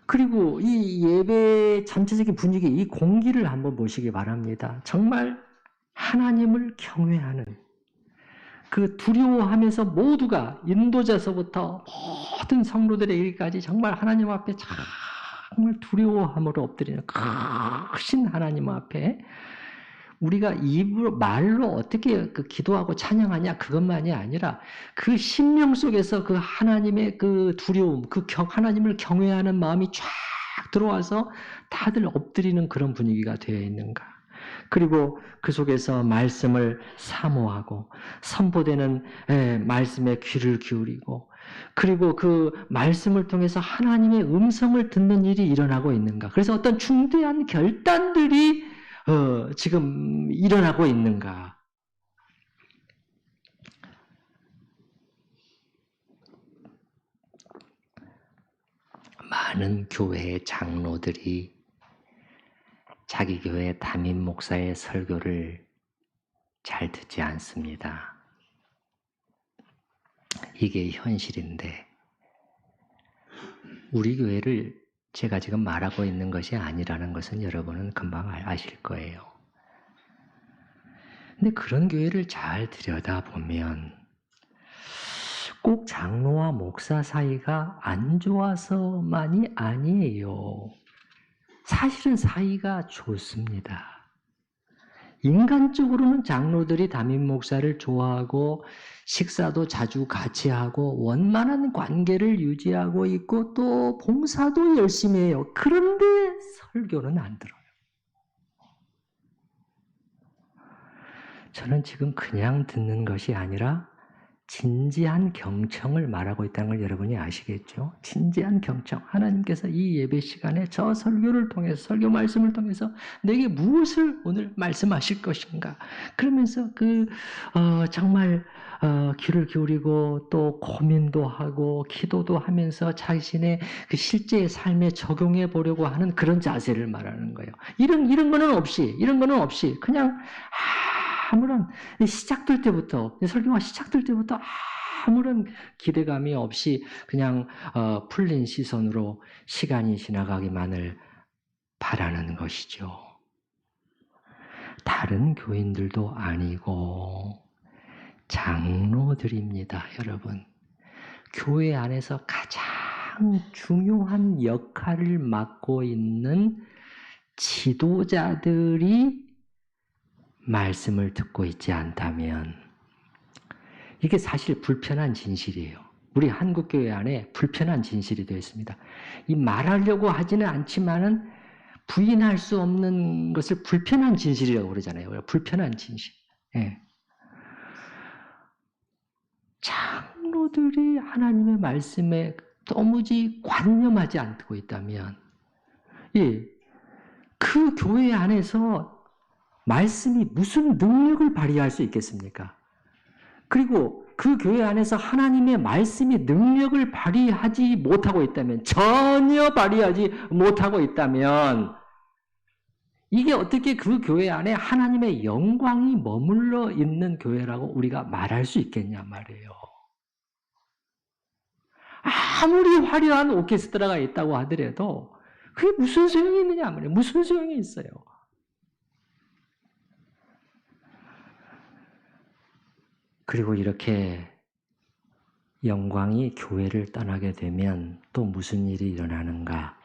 그리고 이 예배 전체적인 분위기, 이 공기를 한번 보시기 바랍니다. 정말 하나님을 경외하는, 그 두려워하면서 모두가 인도자서부터 모든 성도들에 이르기까지 정말 하나님 앞에 정말 두려워함으로 엎드리는 크신 하나님 앞에 우리가 말로 어떻게 그 기도하고 찬양하냐 그것만이 아니라 그 심령 속에서 그 하나님의 그 두려움, 하나님을 경외하는 마음이 쫙 들어와서 다들 엎드리는 그런 분위기가 되어 있는가. 그리고 그 속에서 말씀을 사모하고 선포되는 말씀에 귀를 기울이고, 그리고 그 말씀을 통해서 하나님의 음성을 듣는 일이 일어나고 있는가. 그래서 어떤 중대한 결단들이 지금 일어나고 있는가. 많은 교회의 장로들이 자기 교회 담임 목사의 설교를 잘 듣지 않습니다. 이게 현실인데 우리 교회를 제가 지금 말하고 있는 것이 아니라는 것은 여러분은 금방 아실 거예요. 근데 그런 교회를 잘 들여다보면 꼭 장로와 목사 사이가 안 좋아서만이 아니에요. 사실은 사이가 좋습니다. 인간적으로는 장로들이 담임 목사를 좋아하고 식사도 자주 같이 하고 원만한 관계를 유지하고 있고 또 봉사도 열심히 해요. 그런데 설교는 안 들어요. 저는 지금 그냥 듣는 것이 아니라 진지한 경청을 말하고 있다는 걸 여러분이 아시겠죠? 진지한 경청. 하나님께서 이 예배 시간에 저 설교를 통해서, 설교 말씀을 통해서 내게 무엇을 오늘 말씀하실 것인가? 그러면서 정말 귀를 기울이고 또 고민도 하고 기도도 하면서 자신의 그 실제의 삶에 적용해 보려고 하는 그런 자세를 말하는 거예요. 이런 거는 없이 그냥 아무런 시작될 때부터 설교가 시작될 때부터 아무런 기대감이 없이 그냥 풀린 시선으로 시간이 지나가기만을 바라는 것이죠. 다른 교인들도 아니고 장로들입니다, 여러분. 교회 안에서 가장 중요한 역할을 맡고 있는 지도자들이 말씀을 듣고 있지 않다면 이게 사실 불편한 진실이에요. 우리 한국교회 안에 불편한 진실이 되어 있습니다. 이 말하려고 하지는 않지만은 부인할 수 없는 것을 불편한 진실이라고 그러잖아요. 불편한 진실. 예. 장로들이 하나님의 말씀에 도무지 관념하지 않고 있다면 예, 그 교회 안에서 말씀이 무슨 능력을 발휘할 수 있겠습니까? 그리고 그 교회 안에서 하나님의 말씀이 능력을 발휘하지 못하고 있다면, 전혀 발휘하지 못하고 있다면, 이게 어떻게 그 교회 안에 하나님의 영광이 머물러 있는 교회라고 우리가 말할 수 있겠냐 말이에요. 아무리 화려한 오케스트라가 있다고 하더라도 그게 무슨 소용이 있느냐 말이에요. 무슨 소용이 있어요. 그리고 이렇게 영광이 교회를 떠나게 되면 또 무슨 일이 일어나는가?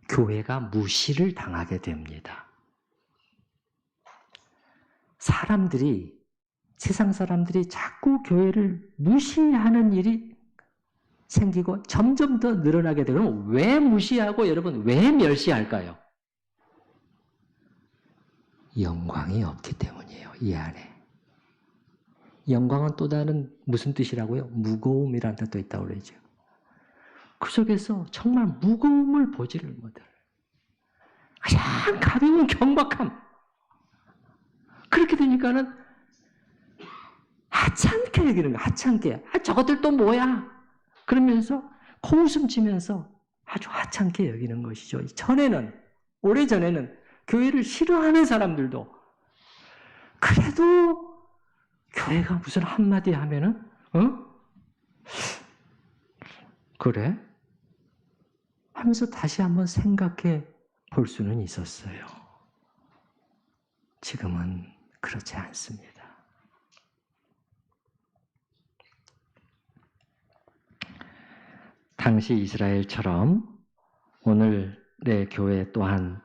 교회가 무시를 당하게 됩니다. 세상 사람들이 자꾸 교회를 무시하는 일이 생기고 점점 더 늘어나게 되면 왜 무시하고 여러분 왜 멸시할까요? 영광이 없기 때문이에요. 이 안에. 영광은 또 다른 무슨 뜻이라고요? 무거움이라는 뜻도 있다고 그러죠. 그 속에서 정말 무거움을 보지를 못해요. 그냥 가벼운 경박함. 그렇게 되니까는 하찮게 여기는 거야. 하찮게. 저것들 또 뭐야? 그러면서 코웃음 치면서 아주 하찮게 여기는 것이죠. 오래전에는 교회를 싫어하는 사람들도 그래도 교회가 무슨 한마디 하면은 그래? 하면서 다시 한번 생각해 볼 수는 있었어요. 지금은 그렇지 않습니다. 당시 이스라엘처럼 오늘의 교회 또한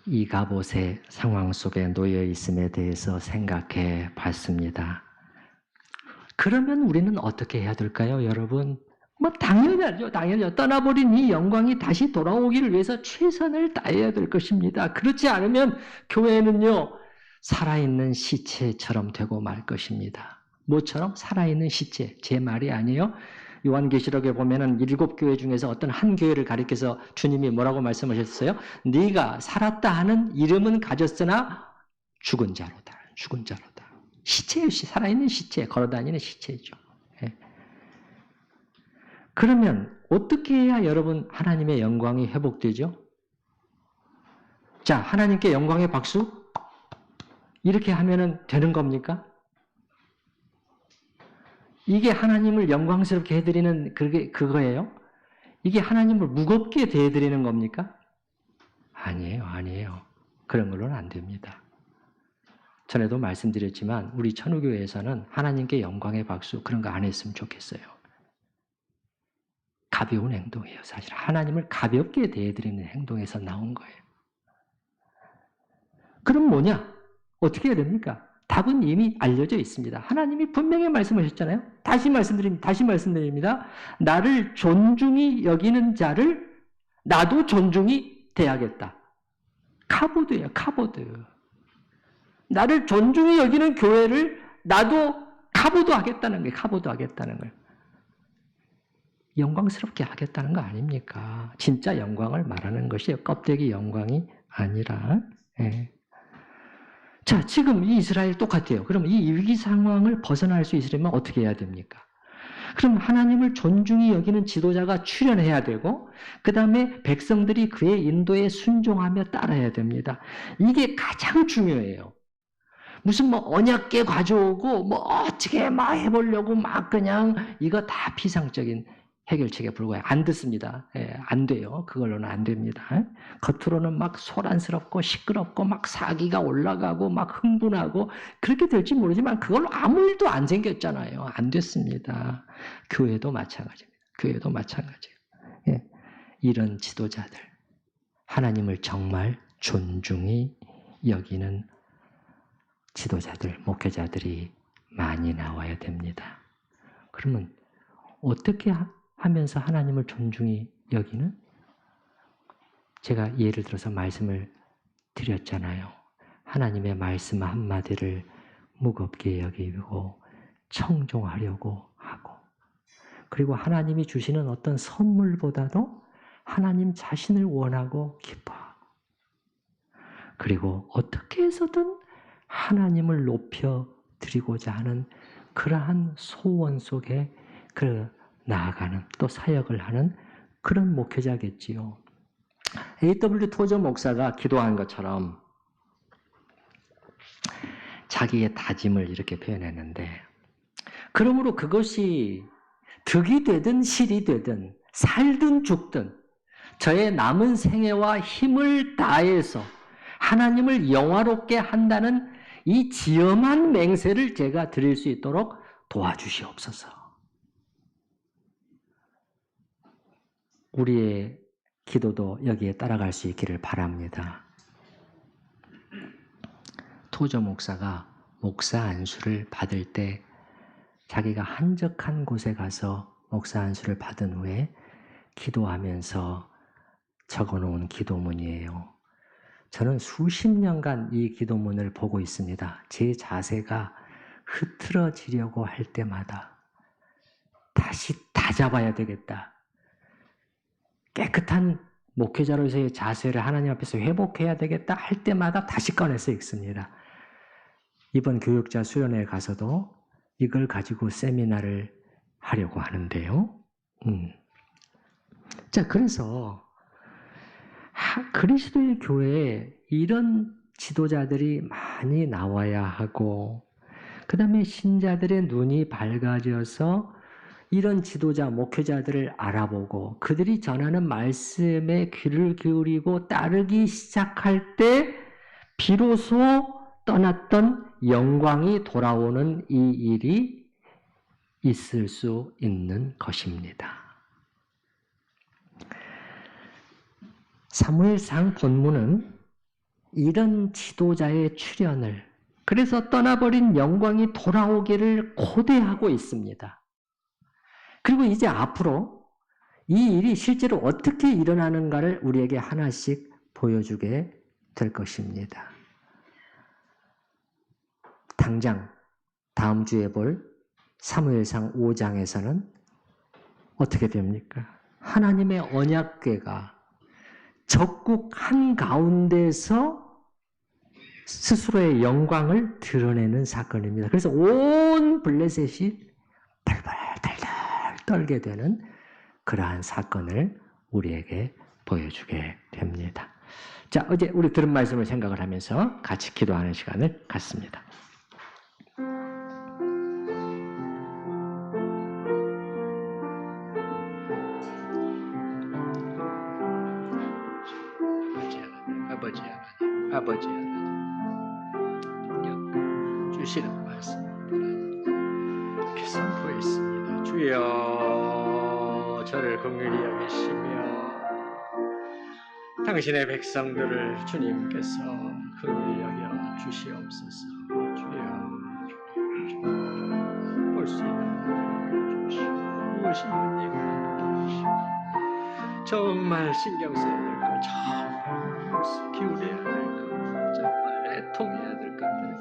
이가봇의 상황 속에 놓여 있음에 대해서 생각해 봤습니다. 그러면 우리는 어떻게 해야 될까요, 여러분? 당연하죠. 떠나버린 이 영광이 다시 돌아오기를 위해서 최선을 다해야 될 것입니다. 그렇지 않으면 교회는요, 살아있는 시체처럼 되고 말 것입니다. 뭐처럼? 살아있는 시체. 제 말이 아니에요. 요한계시록에 보면은 7교회 중에서 어떤 한 교회를 가리켜서 주님이 뭐라고 말씀하셨어요? 네가 살았다 하는 이름은 가졌으나 죽은 자로다. 죽은 자로다. 시체예요. 살아있는 시체. 걸어다니는 시체죠. 예. 그러면 어떻게 해야 여러분 하나님의 영광이 회복되죠? 자, 하나님께 영광의 박수? 이렇게 하면은 되는 겁니까? 이게 하나님을 영광스럽게 해드리는 그거예요? 이게 하나님을 무겁게 대해드리는 겁니까? 아니에요. 그런 걸로는 안 됩니다. 전에도 말씀드렸지만 우리 천우교회에서는 하나님께 영광의 박수 그런 거 안 했으면 좋겠어요. 가벼운 행동이에요. 사실 하나님을 가볍게 대해드리는 행동에서 나온 거예요. 그럼 뭐냐? 어떻게 해야 됩니까? 답은 이미 알려져 있습니다. 하나님이 분명히 말씀하셨잖아요. 다시 말씀드립니다. 나를 존중히 여기는 자를 나도 존중히 대하겠다. 카보드예요, 카보드. 나를 존중히 여기는 교회를 나도 카보드 하겠다는 거예요. 카보드 하겠다는 거예요. 영광스럽게 하겠다는 거 아닙니까? 진짜 영광을 말하는 것이 껍데기 영광이 아니라. 예. 자, 지금 이 이스라엘 똑같아요. 그럼 이 위기 상황을 벗어날 수 있으려면 어떻게 해야 됩니까? 그럼 하나님을 존중히 여기는 지도자가 출현해야 되고 그 다음에 백성들이 그의 인도에 순종하며 따라야 됩니다. 이게 가장 중요해요. 무슨 뭐 언약궤 가져오고 뭐 어떻게 막 해보려고 막 그냥 이거 다 피상적인 해결책에 불과해요. 안 듣습니다. 예, 안 돼요. 그걸로는 안 됩니다. 겉으로는 막 소란스럽고 시끄럽고 막 사기가 올라가고 막 흥분하고 그렇게 될지 모르지만 그걸로 아무 일도 안 생겼잖아요. 안 됐습니다. 교회도 마찬가지입니다. 교회도 마찬가지예요. 예, 이런 지도자들, 하나님을 정말 존중히 여기는 지도자들, 목회자들이 많이 나와야 됩니다. 그러면 어떻게 하면서 하나님을 존중히 여기는? 제가 예를 들어서 말씀을 드렸잖아요. 하나님의 말씀 한마디를 무겁게 여기고 청종하려고 하고 그리고 하나님이 주시는 어떤 선물보다도 하나님 자신을 원하고 기뻐하고 그리고 어떻게 해서든 하나님을 높여드리고자 하는 그러한 소원 속에 나아가는 또 사역을 하는 그런 목회자겠지요. A.W. 토저 목사가 기도한 것처럼 자기의 다짐을 이렇게 표현했는데 그러므로 그것이 득이 되든 실이 되든 살든 죽든 저의 남은 생애와 힘을 다해서 하나님을 영화롭게 한다는 이 지엄한 맹세를 제가 드릴 수 있도록 도와주시옵소서. 우리의 기도도 여기에 따라갈 수 있기를 바랍니다. 토저 목사가 목사 안수를 받을 때 자기가 한적한 곳에 가서 목사 안수를 받은 후에 기도하면서 적어놓은 기도문이에요. 저는 수십 년간 이 기도문을 보고 있습니다. 제 자세가 흐트러지려고 할 때마다 다시 다 잡아야 되겠다. 깨끗한 목회자로서의 자세를 하나님 앞에서 회복해야 되겠다 할 때마다 다시 꺼내서 읽습니다. 이번 교육자 수련회에 가서도 이걸 가지고 세미나를 하려고 하는데요. 자, 그래서 그리스도의 교회에 이런 지도자들이 많이 나와야 하고 그 다음에 신자들의 눈이 밝아져서 이런 지도자, 목회자들을 알아보고 그들이 전하는 말씀에 귀를 기울이고 따르기 시작할 때 비로소 떠났던 영광이 돌아오는 이 일이 있을 수 있는 것입니다. 사무엘상 본문은 이런 지도자의 출현을 그래서 떠나버린 영광이 돌아오기를 고대하고 있습니다. 그리고 이제 앞으로 이 일이 실제로 어떻게 일어나는가를 우리에게 하나씩 보여주게 될 것입니다. 당장 다음 주에 볼 사무엘상 5장에서는 어떻게 됩니까? 하나님의 언약궤가 적국 한가운데서 스스로의 영광을 드러내는 사건입니다. 그래서 온 블레셋이 덜덜덜덜 떨게 되는 그러한 사건을 우리에게 보여주게 됩니다. 자, 어제 우리 들은 말씀을 생각을 하면서 같이 기도하는 시간을 갖습니다. 아버지 하나님, 아버지 하나님. 주시는 말씀입니다. 이렇게 선포했습니다. 주여 저를 긍휼히 여기시며 당신의 백성들을 주님께서 긍휼히 여겨 주시옵소서. 주여 볼 수 있는 눈을 주시고 무엇이 있는 얘기를 주시고 정말 신경 써야 될 것, 정말 기울여야 될 것, 정말 애통해야 될 것들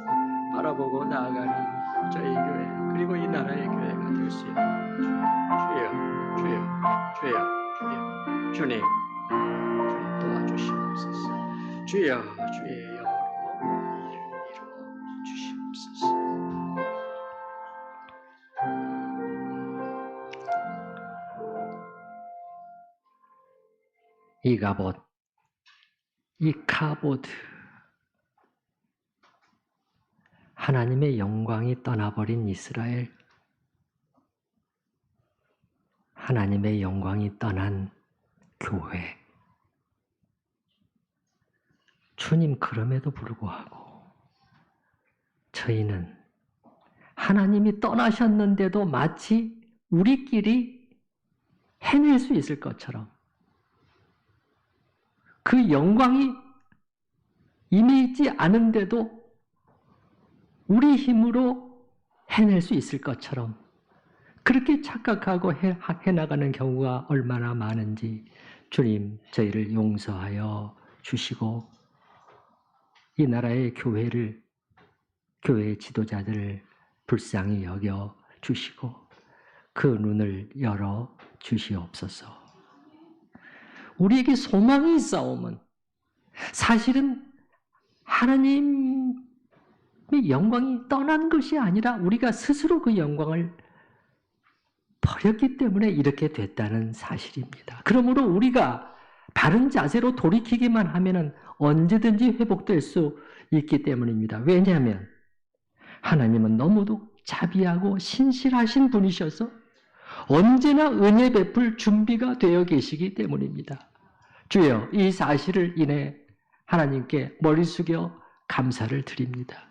바라보고 나아가는 저희 교회 그리고 이 나라의 교회가 될 수 있는 주님 도와주시옵소서. 주여 주의 영으로 이루어 주시옵소서. 이가봇, 이카보드, 하나님의 영광이 떠나버린 이스라엘, 하나님의 영광이 떠난 교회. 주님, 그럼에도 불구하고 저희는 하나님이 떠나셨는데도 마치 우리끼리 해낼 수 있을 것처럼 그 영광이 임해있지 않은데도 우리 힘으로 해낼 수 있을 것처럼 그렇게 착각하고 해나가는 경우가 얼마나 많은지 주님 저희를 용서하여 주시고 이 나라의 교회의 지도자들을 불쌍히 여겨 주시고 그 눈을 열어 주시옵소서. 우리에게 소망이 있사오면 사실은 하나님의 영광이 떠난 것이 아니라 우리가 스스로 그 영광을 버렸기 때문에 이렇게 됐다는 사실입니다. 그러므로 우리가 바른 자세로 돌이키기만 하면 언제든지 회복될 수 있기 때문입니다. 왜냐하면 하나님은 너무도 자비하고 신실하신 분이셔서 언제나 은혜 베풀 준비가 되어 계시기 때문입니다. 주여, 이 사실을 인해 하나님께 머리 숙여 감사를 드립니다.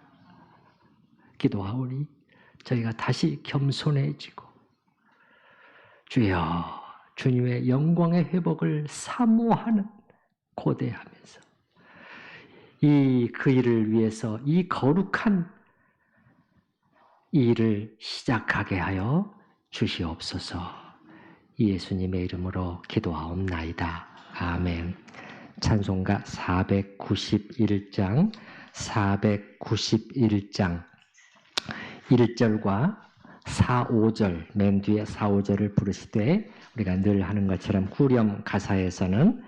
기도하오니 저희가 다시 겸손해지고 주여, 주님의 영광의 회복을 사모하는 고대하면서 그 일을 위해서 이 거룩한 이 일을 시작하게 하여 주시옵소서. 예수님의 이름으로 기도하옵나이다. 아멘. 찬송가 491장 1절과 4, 5절, 맨 뒤에 4, 5절을 부르시되 우리가 늘 하는 것처럼 후렴 가사에서는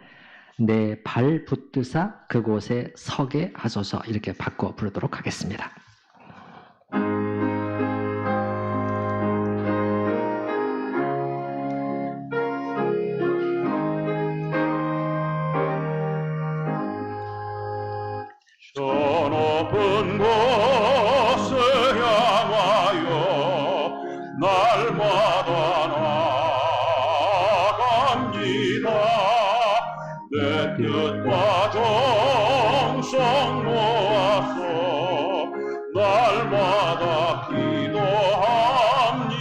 내 발 붙드사 그곳에 서게 하소서 이렇게 바꿔 부르도록 하겠습니다. 저 높은 곳을 향하여 날마다 나아갑니다. 내 뜻과 정성 모아서 날마다 기도합니다.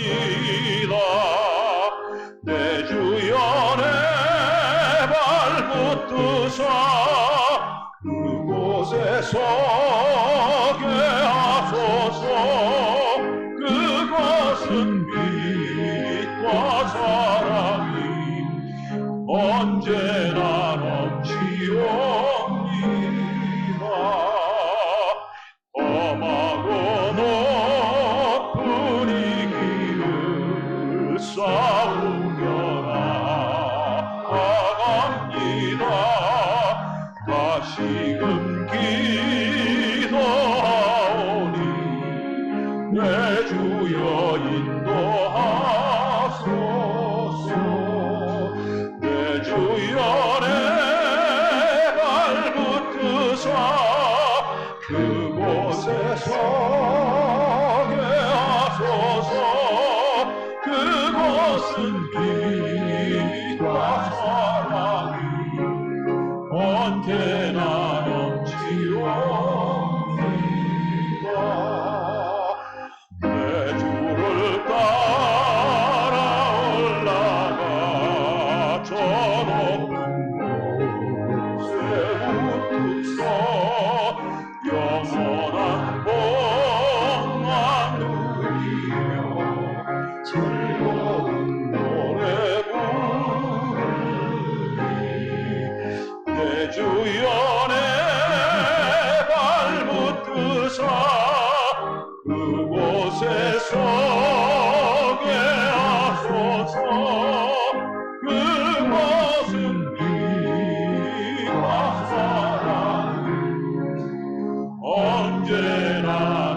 내 주여 내 발 붙드사 그곳에 서게 하소서. 그것은 빛과 사랑이 언제나 넘치옵니다. 험하고 높은 이 길을 싸우며 나아갑니다. 다시금 기도하오니 내 주여 인도하소서. 내 주여 내 발 붙드사 그곳에 서게 하소서. 그곳은 빛과 사랑이 언제나 넘치옵니다. 언제나